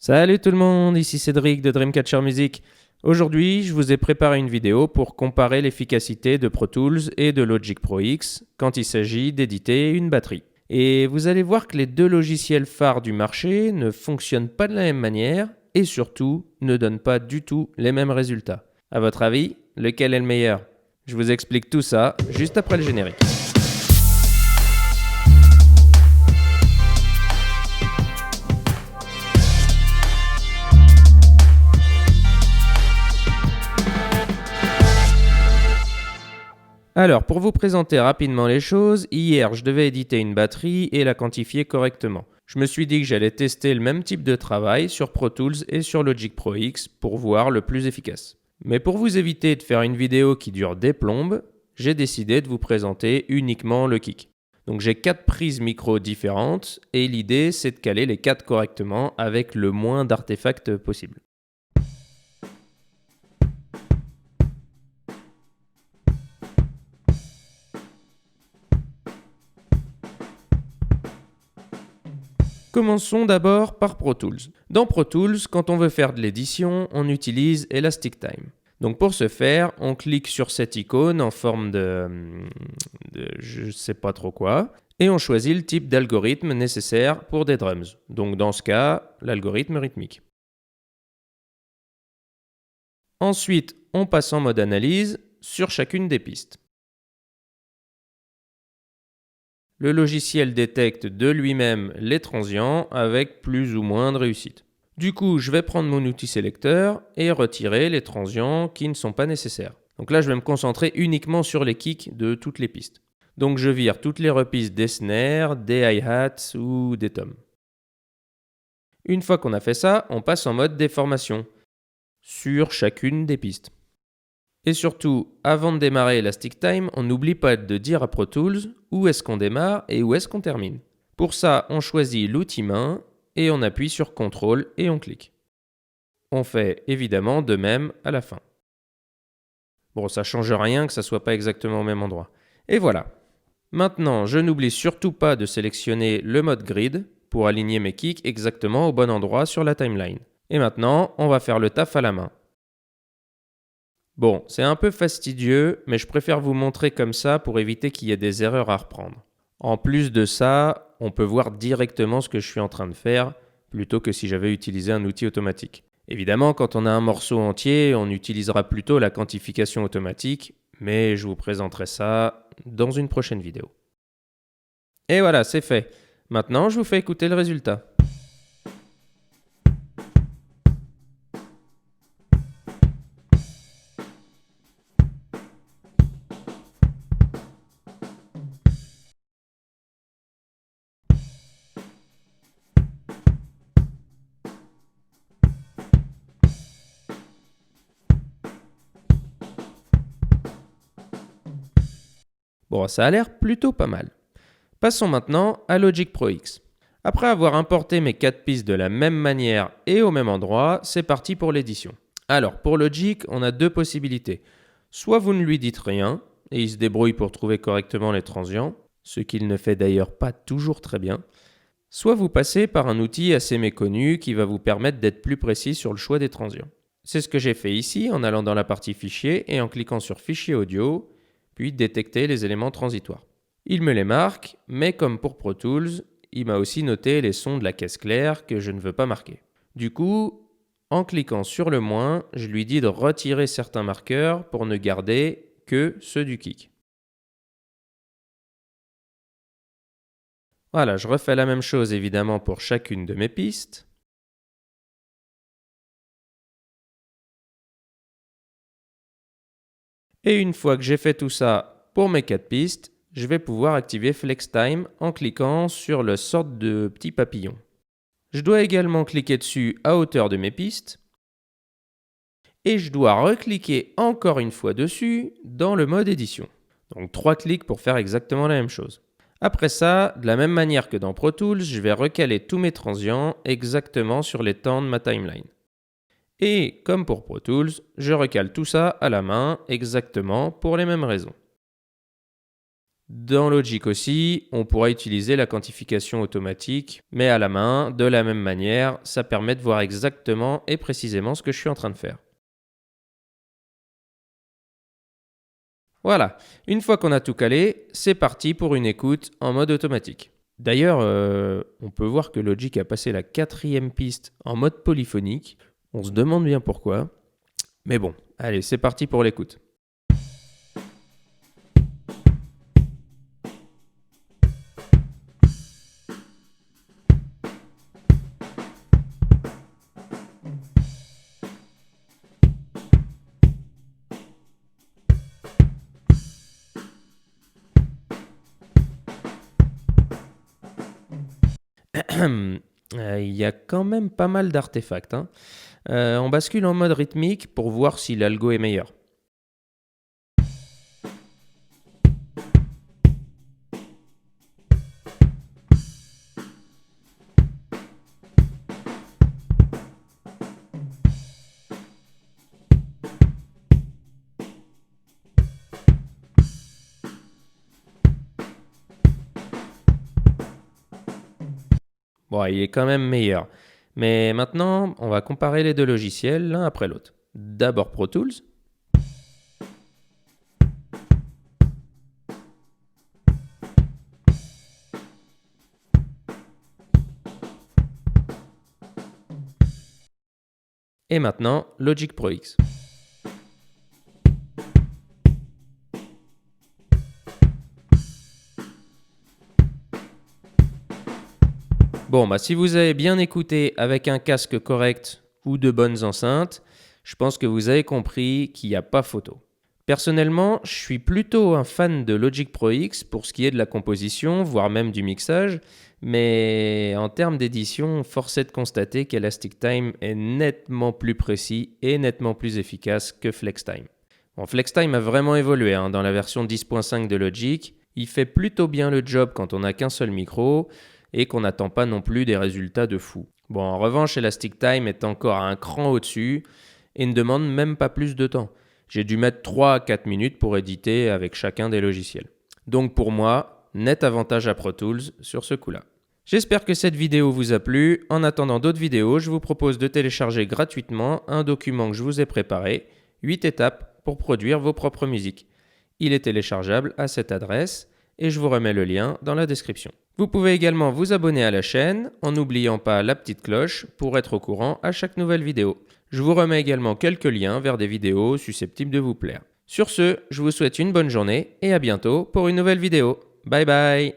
Salut tout le monde, ici Cédric de Dreamcatcher Music. Aujourd'hui, je vous ai préparé une vidéo pour comparer l'efficacité de Pro Tools et de Logic Pro X quand il s'agit d'éditer une batterie. Et vous allez voir que les deux logiciels phares du marché ne fonctionnent pas de la même manière et surtout ne donnent pas du tout les mêmes résultats. À votre avis, lequel est le meilleur? Je vous explique tout ça juste après le générique. Alors, pour vous présenter rapidement les choses, hier je devais éditer une batterie et la quantifier correctement. Je me suis dit que j'allais tester le même type de travail sur Pro Tools et sur Logic Pro X pour voir le plus efficace. Mais pour vous éviter de faire une vidéo qui dure des plombes, j'ai décidé de vous présenter uniquement le kick. Donc j'ai 4 prises micro différentes et l'idée c'est de caler les 4 correctement avec le moins d'artefacts possible. Commençons d'abord par Pro Tools. Dans Pro Tools, quand on veut faire de l'édition, on utilise Elastic Time. Donc pour ce faire, on clique sur cette icône en forme de je ne sais pas trop quoi, et on choisit le type d'algorithme nécessaire pour des drums. Donc dans ce cas, l'algorithme rythmique. Ensuite, on passe en mode analyse sur chacune des pistes. Le logiciel détecte de lui-même les transients avec plus ou moins de réussite. Du coup, je vais prendre mon outil sélecteur et retirer les transients qui ne sont pas nécessaires. Donc là, je vais me concentrer uniquement sur les kicks de toutes les pistes. Donc je vire toutes les repistes des snares, des hi-hats ou des toms. Une fois qu'on a fait ça, on passe en mode déformation sur chacune des pistes. Et surtout, avant de démarrer Elastic Time, on n'oublie pas de dire à Pro Tools où est-ce qu'on démarre et où est-ce qu'on termine. Pour ça, on choisit l'outil main et on appuie sur CTRL et on clique. On fait évidemment de même à la fin. Bon, ça change rien que ça soit pas exactement au même endroit. Et voilà. Maintenant, je n'oublie surtout pas de sélectionner le mode grid pour aligner mes kicks exactement au bon endroit sur la timeline. Et maintenant, on va faire le taf à la main. Bon, c'est un peu fastidieux, mais je préfère vous montrer comme ça pour éviter qu'il y ait des erreurs à reprendre. En plus de ça, on peut voir directement ce que je suis en train de faire, plutôt que si j'avais utilisé un outil automatique. Évidemment, quand on a un morceau entier, on utilisera plutôt la quantification automatique, mais je vous présenterai ça dans une prochaine vidéo. Et voilà, c'est fait. Maintenant, je vous fais écouter le résultat. Bon, ça a l'air plutôt pas mal. Passons maintenant à Logic Pro X. Après avoir importé mes 4 pistes de la même manière et au même endroit, c'est parti pour l'édition. Alors, pour Logic, on a deux possibilités. Soit vous ne lui dites rien, et il se débrouille pour trouver correctement les transients, ce qu'il ne fait d'ailleurs pas toujours très bien. Soit vous passez par un outil assez méconnu qui va vous permettre d'être plus précis sur le choix des transients. C'est ce que j'ai fait ici en allant dans la partie fichier et en cliquant sur fichier audio, puis détecter les éléments transitoires. Il me les marque, mais comme pour Pro Tools, il m'a aussi noté les sons de la caisse claire que je ne veux pas marquer. Du coup, en cliquant sur le moins, je lui dis de retirer certains marqueurs pour ne garder que ceux du kick. Voilà, je refais la même chose évidemment pour chacune de mes pistes. Et une fois que j'ai fait tout ça pour mes 4 pistes, je vais pouvoir activer FlexTime en cliquant sur le sorte de petit papillon. Je dois également cliquer dessus à hauteur de mes pistes. Et je dois recliquer encore une fois dessus dans le mode édition. Donc 3 clics pour faire exactement la même chose. Après ça, de la même manière que dans Pro Tools, je vais recaler tous mes transients exactement sur les temps de ma timeline. Et comme pour Pro Tools, je recale tout ça à la main exactement pour les mêmes raisons. Dans Logic aussi, on pourra utiliser la quantification automatique, mais à la main, de la même manière, ça permet de voir exactement et précisément ce que je suis en train de faire. Voilà, une fois qu'on a tout calé, c'est parti pour une écoute en mode automatique. D'ailleurs, on peut voir que Logic a passé la 4e piste en mode polyphonique. On se demande bien pourquoi. Mais bon, allez, c'est parti pour l'écoute. Il y a quand même pas mal d'artefacts, hein. On bascule en mode rythmique pour voir si l'algo est meilleur. Bon, il est quand même meilleur. Mais maintenant, on va comparer les deux logiciels l'un après l'autre. D'abord Pro Tools. Et maintenant, Logic Pro X. Bon, bah si vous avez bien écouté avec un casque correct ou de bonnes enceintes, je pense que vous avez compris qu'il n'y a pas photo. Personnellement, je suis plutôt un fan de Logic Pro X pour ce qui est de la composition, voire même du mixage, mais en termes d'édition, force est de constater qu'Elastic Time est nettement plus précis et nettement plus efficace que FlexTime. Bon, FlexTime a vraiment évolué hein, dans la version 10.5 de Logic. Il fait plutôt bien le job quand on n'a qu'un seul micro et qu'on n'attend pas non plus des résultats de fou. Bon, en revanche, Elastic Time est encore un cran au-dessus et ne demande même pas plus de temps. J'ai dû mettre 3 à 4 minutes pour éditer avec chacun des logiciels. Donc pour moi, net avantage à Pro Tools sur ce coup-là. J'espère que cette vidéo vous a plu. En attendant d'autres vidéos, je vous propose de télécharger gratuitement un document que je vous ai préparé, 8 étapes pour produire vos propres musiques. Il est téléchargeable à cette adresse et je vous remets le lien dans la description. Vous pouvez également vous abonner à la chaîne en n'oubliant pas la petite cloche pour être au courant à chaque nouvelle vidéo. Je vous remets également quelques liens vers des vidéos susceptibles de vous plaire. Sur ce, je vous souhaite une bonne journée et à bientôt pour une nouvelle vidéo. Bye bye!